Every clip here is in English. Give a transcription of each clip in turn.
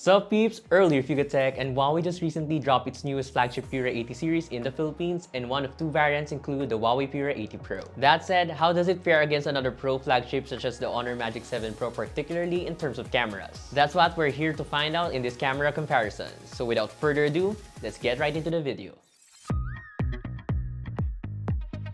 Sup peeps, earlier Tech and Huawei just recently dropped its newest flagship Pura 80 series in the Philippines, and one of two variants include the HUAWEI Pura 80 Pro. That said, how does it fare against another Pro flagship such as the Honor Magic 7 Pro, particularly in terms of cameras? That's what we're here to find out in this camera comparison. So without further ado, let's get right into the video.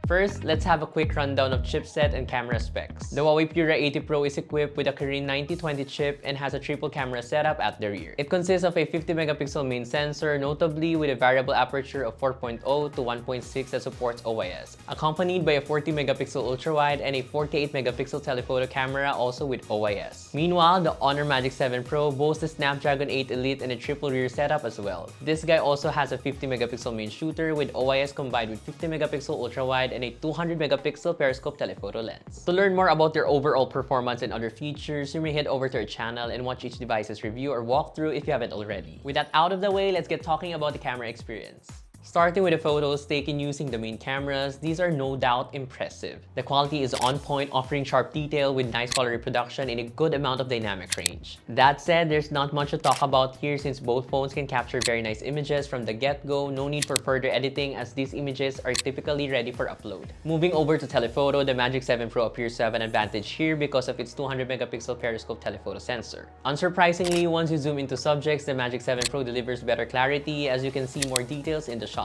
First, let's have a quick rundown of chipset and camera specs. The HUAWEI Pura 80 Pro is equipped with a Kirin 9020 chip and has a triple camera setup at the rear. It consists of a 50-megapixel main sensor, notably with a variable aperture of 4.0 to 1.6 that supports OIS, accompanied by a 40-megapixel ultrawide and a 48-megapixel telephoto camera also with OIS. Meanwhile, the Honor Magic 7 Pro boasts a Snapdragon 8 Elite and a triple rear setup as well. This guy also has a 50-megapixel main shooter with OIS combined with 50-megapixel ultrawide and a 200-megapixel periscope telephoto lens. To learn more about their overall performance and other features, you may head over to our channel and watch each device's review or walkthrough if you haven't already. With that out of the way, let's get talking about the camera experience. Starting with the photos taken using the main cameras, these are no doubt impressive. The quality is on point, offering sharp detail with nice color reproduction and a good amount of dynamic range. That said, there's not much to talk about here since both phones can capture very nice images from the get-go. No need for further editing as these images are typically ready for upload. Moving over to telephoto, the Magic 7 Pro appears to have an advantage here because of its 200-megapixel periscope telephoto sensor. Unsurprisingly, once you zoom into subjects, the Magic 7 Pro delivers better clarity as you can see more details in the shot.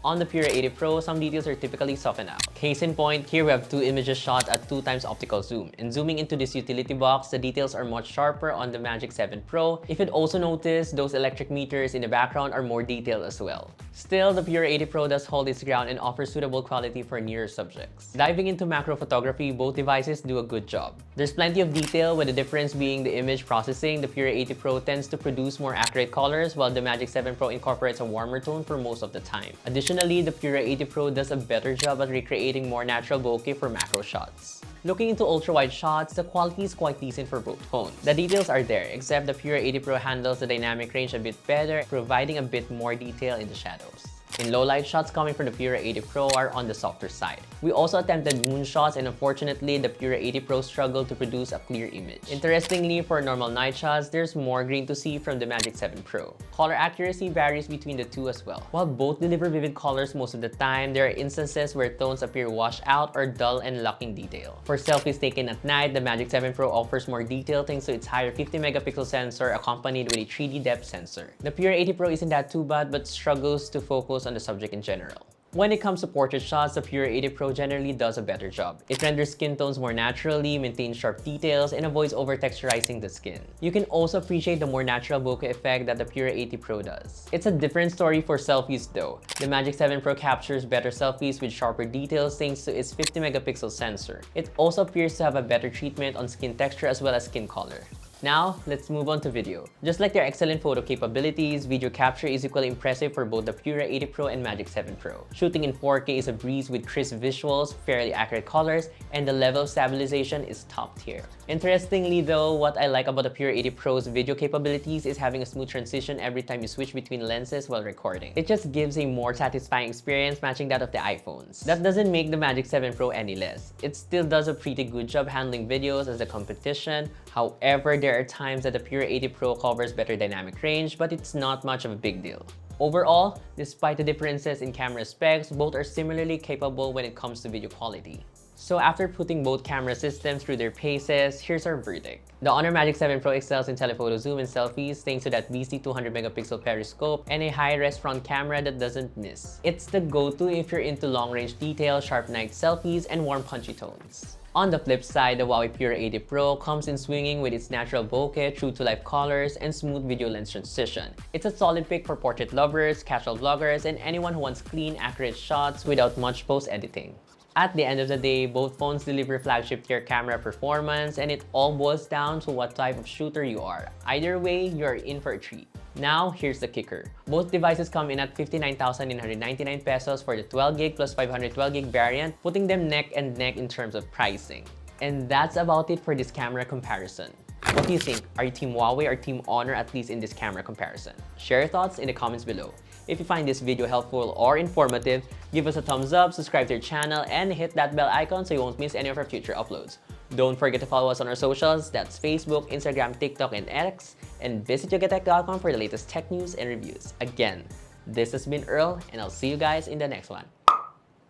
On the Pura 80 Pro, some details are typically softened out. Case in point, here we have two images shot at 2x optical zoom. And zooming into this utility box, the details are much sharper on the Magic 7 Pro. If you'd also notice, those electric meters in the background are more detailed as well. Still, the Pura 80 Pro does hold its ground and offers suitable quality for nearer subjects. Diving into macro photography, both devices do a good job. There's plenty of detail, with the difference being the image processing. The Pura 80 Pro tends to produce more accurate colors, while the Magic 7 Pro incorporates a warmer tone for most of the time. Additionally, the Pura 80 Pro does a better job at recreating more natural bokeh for macro shots. Looking into ultra-wide shots, the quality is quite decent for both phones. The details are there, except the Pura 80 Pro handles the dynamic range a bit better, providing a bit more detail in the shadows. In low-light shots coming from the Pura 80 Pro are on the softer side. We also attempted moonshots, and unfortunately, the Pura 80 Pro struggled to produce a clear image. Interestingly, for normal night shots, there's more green to see from the Magic 7 Pro. Color accuracy varies between the two as well. While both deliver vivid colors most of the time, there are instances where tones appear washed out or dull and lacking detail. For selfies taken at night, the Magic 7 Pro offers more detail thanks to its higher 50-megapixel sensor accompanied with a 3D depth sensor. The Pura 80 Pro isn't that too bad but struggles to focus on the subject in general. When it comes to portrait shots, the Pura 80 Pro generally does a better job. It renders skin tones more naturally, maintains sharp details, and avoids over-texturizing the skin. You can also appreciate the more natural bokeh effect that the Pura 80 Pro does. It's a different story for selfies though. The Magic 7 Pro captures better selfies with sharper details thanks to its 50-megapixel sensor. It also appears to have a better treatment on skin texture as well as skin color. Now, let's move on to video. Just like their excellent photo capabilities, video capture is equally impressive for both the Pura 80 Pro and Magic 7 Pro. Shooting in 4K is a breeze with crisp visuals, fairly accurate colors, and the level of stabilization is top tier. Interestingly though, what I like about the Pura 80 Pro's video capabilities is having a smooth transition every time you switch between lenses while recording. It just gives a more satisfying experience matching that of the iPhones. That doesn't make the Magic 7 Pro any less. It still does a pretty good job handling videos as a competition. However, there are times that the Pura 80 Pro covers better dynamic range, but it's not much of a big deal. Overall, despite the differences in camera specs, both are similarly capable when it comes to video quality. So after putting both camera systems through their paces, here's our verdict. The Honor Magic 7 Pro excels in telephoto zoom and selfies thanks to that beastly 200-megapixel periscope and a high-res front camera that doesn't miss. It's the go-to if you're into long-range detail, sharp night selfies, and warm punchy tones. On the flip side, the HUAWEI Pura 80 Pro comes in swinging with its natural bokeh, true-to-life colors, and smooth video lens transition. It's a solid pick for portrait lovers, casual vloggers, and anyone who wants clean, accurate shots without much post-editing. At the end of the day, both phones deliver flagship-tier camera performance, and it all boils down to what type of shooter you are. Either way, you're in for a treat. Now, here's the kicker. Both devices come in at 59,999 pesos for the 12GB plus 512GB variant, putting them neck and neck in terms of pricing. And that's about it for this camera comparison. What do you think? Are you Team HUAWEI or Team Honor, at least in this camera comparison? Share your thoughts in the comments below. If you find this video helpful or informative, give us a thumbs up, subscribe to our channel, and hit that bell icon so you won't miss any of our future uploads. Don't forget to follow us on our socials, that's Facebook, Instagram, TikTok, and X, and visit yogatech.com for the latest tech news and reviews. Again, this has been Earl, and I'll see you guys in the next one.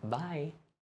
Bye!